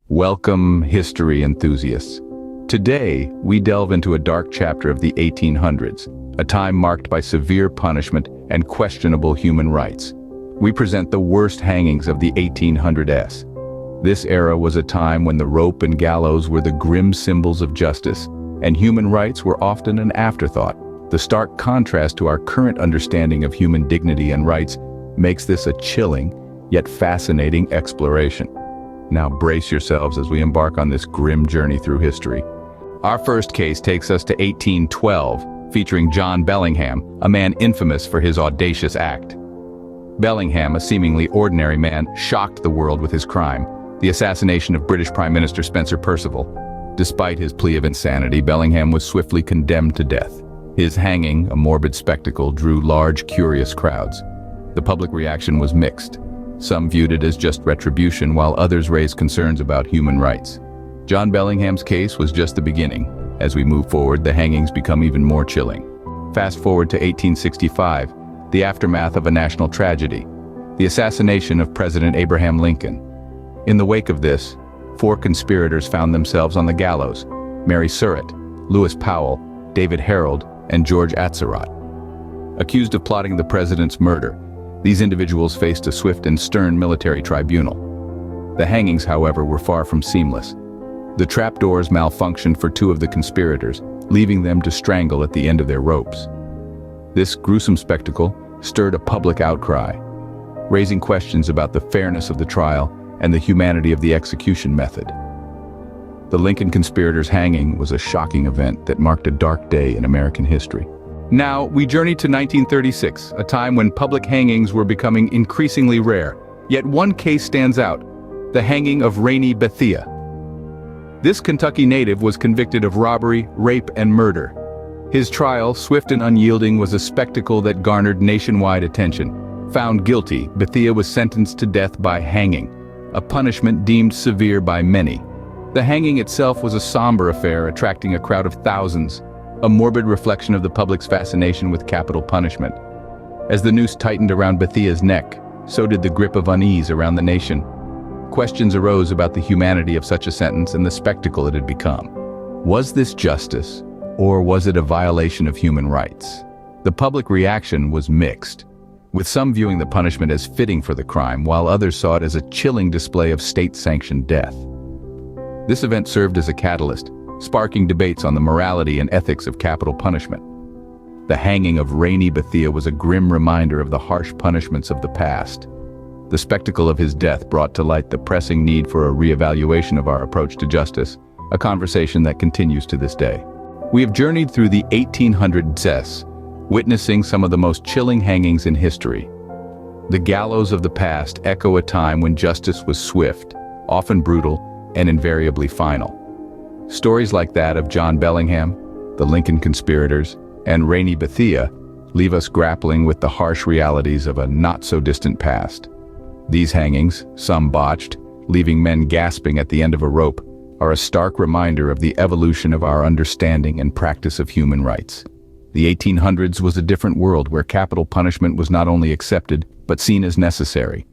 Welcome, history enthusiasts. Today, we delve into a dark chapter of the 1800s, a time marked by severe punishment and questionable human rights. We present the worst hangings of the 1800s. This era was a time when the rope and gallows were the grim symbols of justice, and human rights were often an afterthought. The stark contrast to our current understanding of human dignity and rights makes this a chilling, yet fascinating exploration. Now brace yourselves as we embark on this grim journey through history. Our first case takes us to 1812, featuring John Bellingham, a man infamous for his audacious act. Bellingham, a seemingly ordinary man, shocked the world with his crime, the assassination of British Prime Minister Spencer Perceval. Despite his plea of insanity, Bellingham was swiftly condemned to death. His hanging, a morbid spectacle, drew large, curious crowds. The public reaction was mixed. Some viewed it as just retribution, while others raised concerns about human rights. John Bellingham's case was just the beginning. As we move forward, the hangings become even more chilling. Fast forward to 1865, the aftermath of a national tragedy, the assassination of President Abraham Lincoln. In the wake of this, 4 conspirators found themselves on the gallows: Mary Surratt, Lewis Powell, David Harold, and George Atzerodt. Accused of plotting the president's murder, these individuals faced a swift and stern military tribunal. The hangings, however, were far from seamless. The trapdoors malfunctioned for 2 of the conspirators, leaving them to strangle at the end of their ropes. This gruesome spectacle stirred a public outcry, raising questions about the fairness of the trial and the humanity of the execution method. The Lincoln conspirators' hanging was a shocking event that marked a dark day in American history. Now, we journey to 1936, a time when public hangings were becoming increasingly rare. Yet one case stands out: the hanging of Rainey Bethia. This Kentucky native was convicted of robbery, rape, and murder. His trial, swift and unyielding, was a spectacle that garnered nationwide attention. Found guilty, Bethia was sentenced to death by hanging, a punishment deemed severe by many. The hanging itself was a somber affair, attracting a crowd of thousands, a morbid reflection of the public's fascination with capital punishment. As the noose tightened around Bethia's neck, so did the grip of unease around the nation. Questions arose about the humanity of such a sentence and the spectacle it had become. Was this justice, or was it a violation of human rights? The public reaction was mixed, with some viewing the punishment as fitting for the crime, while others saw it as a chilling display of state-sanctioned death. This event served as a catalyst, sparking debates on the morality and ethics of capital punishment. The hanging of Rainey Bethia was a grim reminder of the harsh punishments of the past. The spectacle of his death brought to light the pressing need for a reevaluation of our approach to justice, a conversation that continues to this day. We have journeyed through the 1800s, witnessing some of the most chilling hangings in history. The gallows of the past echo a time when justice was swift, often brutal, and invariably final. Stories like that of John Bellingham, the Lincoln conspirators, and Rainey Bethia leave us grappling with the harsh realities of a not-so-distant past. These hangings, some botched, leaving men gasping at the end of a rope, are a stark reminder of the evolution of our understanding and practice of human rights. The 1800s was a different world where capital punishment was not only accepted, but seen as necessary.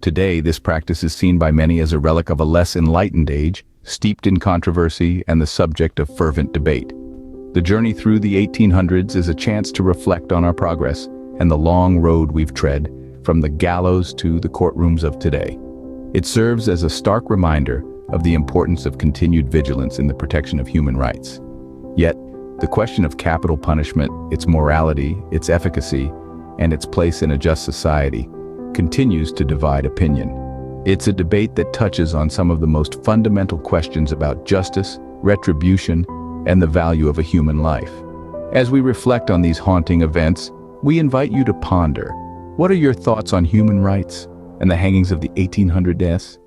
Today, this practice is seen by many as a relic of a less enlightened age, steeped in controversy and the subject of fervent debate. The journey through the 1800s is a chance to reflect on our progress and the long road we've tread, from the gallows to the courtrooms of today. It serves as a stark reminder of the importance of continued vigilance in the protection of human rights. Yet, the question of capital punishment, its morality, its efficacy, and its place in a just society continues to divide opinion. It's a debate that touches on some of the most fundamental questions about justice, retribution, and the value of a human life. As we reflect on these haunting events, we invite you to ponder: what are your thoughts on human rights and the hangings of the 1800s?